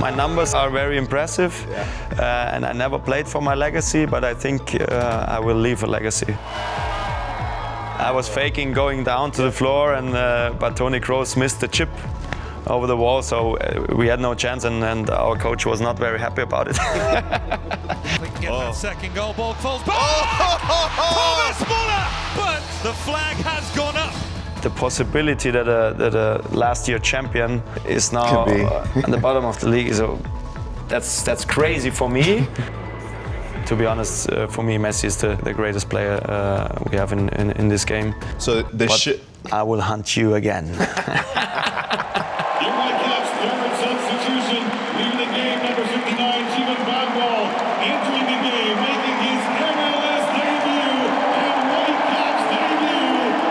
My numbers are very impressive, and I never played for my legacy, but I think I will leave a legacy. I was faking going down to the floor, but Toni Kroos missed the chip over the wall, so we had no chance, and our coach was not very happy about it. We can get that second goal, ball falls back. Thomas Müller! But the flag has gone up. The possibility that a last year champion is now at the bottom of the league that's crazy for me. To be honest, for me, Messi is the greatest player we have in this game. So I will hunt you again. Substitution, leaving the game, number 59, entering the game, making his MLS debut and Whitecaps debut, number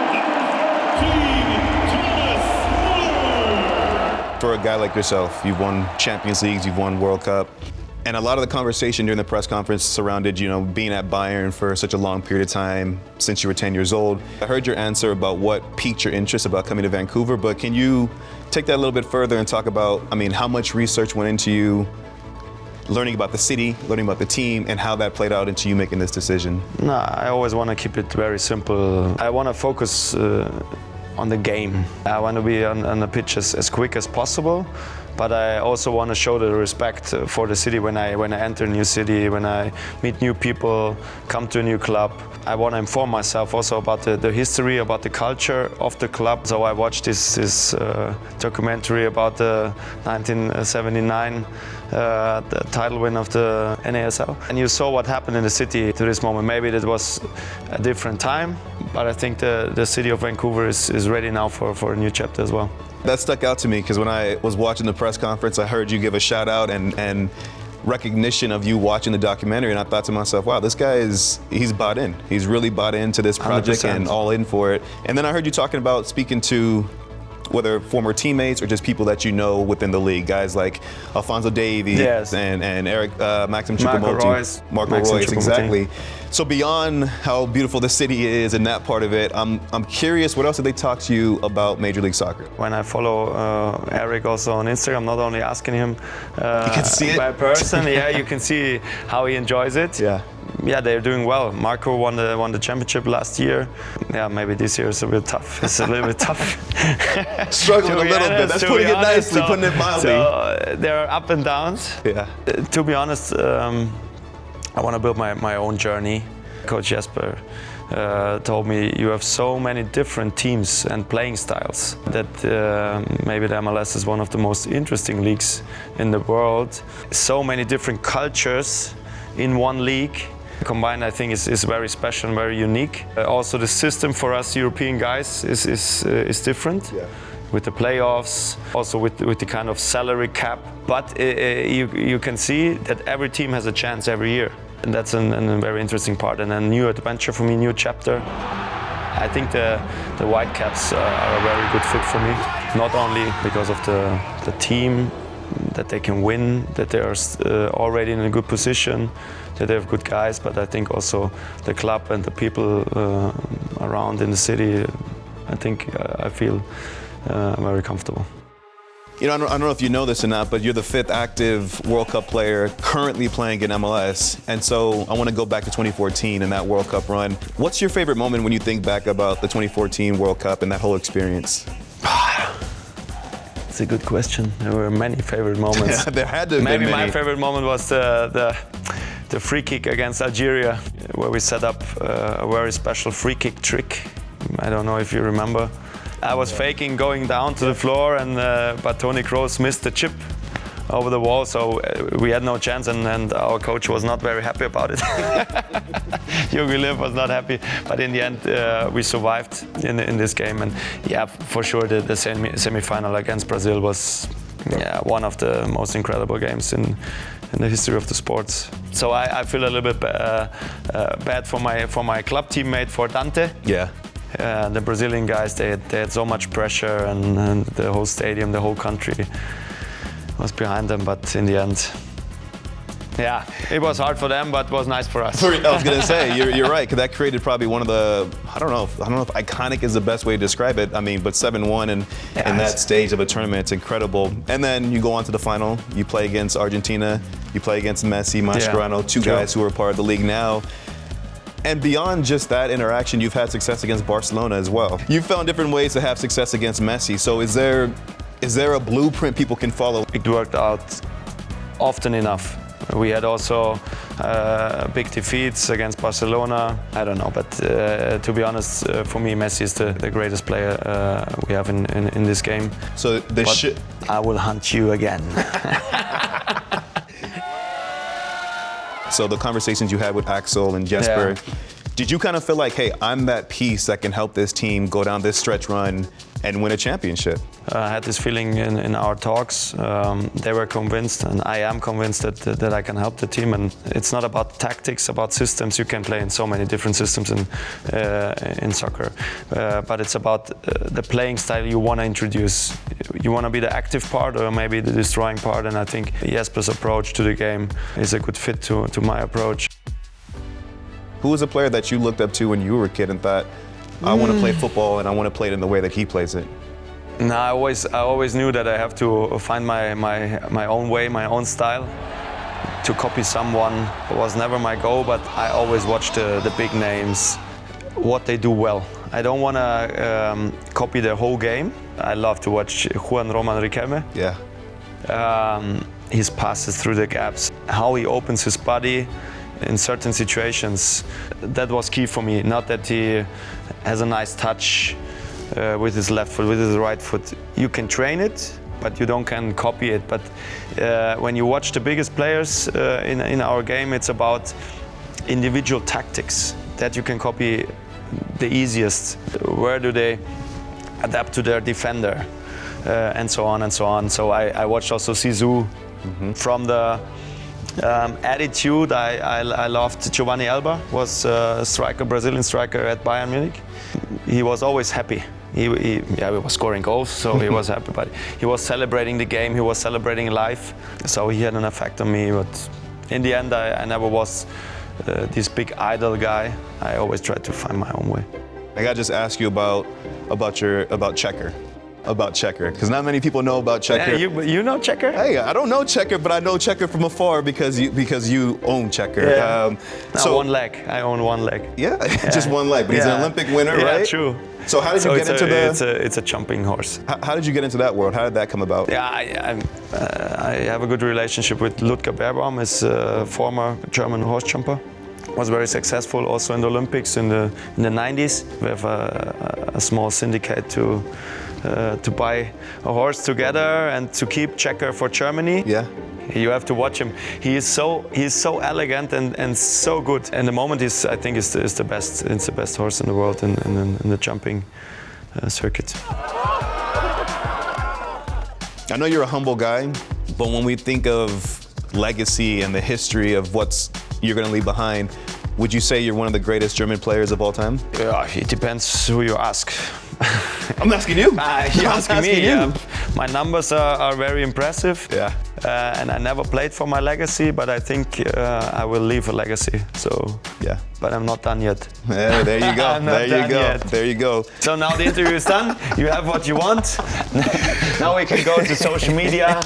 13, Thomas Müller. For a guy like yourself, you've won Champions Leagues, you've won World Cup, and a lot of the conversation during the press conference surrounded, being at Bayern for such a long period of time, since you were 10 years old. I heard your answer about what piqued your interest about coming to Vancouver, but can you take that a little bit further and talk about, how much research went into you learning about the city, learning about the team, and how that played out into you making this decision? No, I always want to keep it very simple. I want to focus on the game. I want to be on the pitch as quick as possible, but I also want to show the respect for the city when I enter a new city, when I meet new people, come to a new club. I want to inform myself also about the history, about the culture of the club. So I watched this documentary about the 1979 the title win of the NASL. And you saw what happened in the city to this moment. Maybe it was a different time, but I think the city of Vancouver is ready now for a new chapter as well. That stuck out to me because when I was watching the press conference, I heard you give a shout out and recognition of you watching the documentary, and I thought to myself, wow, this guy he's bought in. He's really bought into this project 100%. And all in for it. And then I heard you talking about speaking to whether former teammates or just people that you know within the league, guys like Alphonso Davies and Eric Maxim Choupo-Moting. Marco Reus, exactly. So beyond how beautiful the city is and that part of it, I'm curious, what else did they talk to you about Major League Soccer? When I follow Eric also on Instagram, not only asking him you can see it by person, you can see how he enjoys it. Yeah, they're doing well. Marco won the championship last year. Yeah, maybe this year is a bit tough. It's a little bit tough. Struggling a little bit. That's putting it nicely, putting it mildly. So there are up and downs. Yeah. To be honest, I want to build my own journey. Coach Jesper told me you have so many different teams and playing styles that maybe the MLS is one of the most interesting leagues in the world. So many different cultures in one league. Combined, I think, is very special and very unique. Also, the system for us European guys is different. Yeah. With the playoffs, also with the kind of salary cap. But you can see that every team has a chance every year. And that's a very interesting part and a new adventure for me, new chapter. I think the Whitecaps are a very good fit for me. Not only because of the team, that they can win, that they are already in a good position, that they have good guys, but I think also the club and the people around in the city, I think I feel very comfortable. I don't know if you know this or not, but you're the 5th active World Cup player currently playing in MLS. And so I want to go back to 2014 and that World Cup run. What's your favorite moment when you think back about the 2014 World Cup and that whole experience? It's a good question. There were many favorite moments. Yeah, there had to have been Maybe many. My favorite moment was the free kick against Algeria, where we set up a very special free kick trick. I don't know if you remember. I was faking going down to the floor, but Toni Kroos missed the chip over the wall, so we had no chance, and our coach was not very happy about it. Jogi Löw was not happy, but in the end we survived in this game, and yeah, for sure the semi-final against Brazil was one of the most incredible games in the history of the sports. So I feel a little bit bad for my club teammate, for Dante. Yeah. The Brazilian guys, they had so much pressure, and the whole stadium, the whole country was behind them, but in the end, Yeah, it was hard for them, but it was nice for us. I was gonna say, you're right, because that created probably one of the, I don't know if iconic is the best way to describe it. I mean, but 7-1 in that stage of a tournament, it's incredible. And then you go on to the final, you play against Argentina, you play against Messi, Mascherano, two guys who are part of the league now. And beyond just that interaction, you've had success against Barcelona as well. You've found different ways to have success against Messi. So is there a blueprint people can follow? It worked out often enough. We had also big defeats against Barcelona. I don't know, but to be honest, for me, Messi is the greatest player we have in this game. So I will hunt you again. So the conversations you had with Axel and Jesper, did you kind of feel like, hey, I'm that piece that can help this team go down this stretch run and win a championship? I had this feeling in our talks. They were convinced, and I am convinced that I can help the team. And it's not about tactics, about systems. You can play in so many different systems in soccer, but it's about the playing style you want to introduce. You want to be the active part, or maybe the destroying part. And I think Jesper's approach to the game is a good fit to my approach. Who was a player that you looked up to when you were a kid and thought, I want to play football and I want to play it in the way that he plays it? No, I always knew that I have to find my own way, my own style. To copy someone was never my goal, but I always watch the big names, what they do well. I don't want to copy the whole game. I love to watch Juan Roman Riquelme. Yeah. His passes through the gaps, how he opens his body in certain situations. That was key for me. Not that he has a nice touch with his left foot, with his right foot. You can train it, but you can copy it. But when you watch the biggest players in our game, it's about individual tactics that you can copy the easiest. Where do they adapt to their defender, and so on and so on. So I watched also Zizou. From the attitude, I loved Giovanni Elba, was a striker, Brazilian striker at Bayern Munich. He was always happy. He was scoring goals, so he was happy, but he was celebrating the game, he was celebrating life, so he had an effect on me. But in the end, I never was this big idol guy. I always tried to find my own way. I gotta just ask you about Checker. About Checker, because not many people know about Checker. Yeah, you know Checker? Hey, I don't know Checker, but I know Checker from afar because you own Checker. Yeah. So one leg. I own one leg. Yeah, just one leg. But he's an Olympic winner, right? Yeah, true. So how did you get into It's a jumping horse. How did you get into that world? How did that come about? Yeah, I have a good relationship with Ludger Beerbaum, is a former German horse jumper. Was very successful also in the Olympics in the 90s. We have a small syndicate to buy a horse together and to keep Checker for Germany. Yeah. You have to watch him. He is so elegant and so good. And the moment I think is the best. It's the best horse in the world in the jumping circuit. I know you're a humble guy, but when we think of legacy and the history of what you're going to leave behind, would you say you're one of the greatest German players of all time? Yeah, it depends who you ask. I'm asking you. You're asking me. Yeah. My numbers are very impressive. Yeah. And I never played for my legacy, but I think I will leave a legacy. So yeah. But I'm not done yet. Yeah, there you go. There you go. So now the interview is done. You have what you want. Now we can go to social media.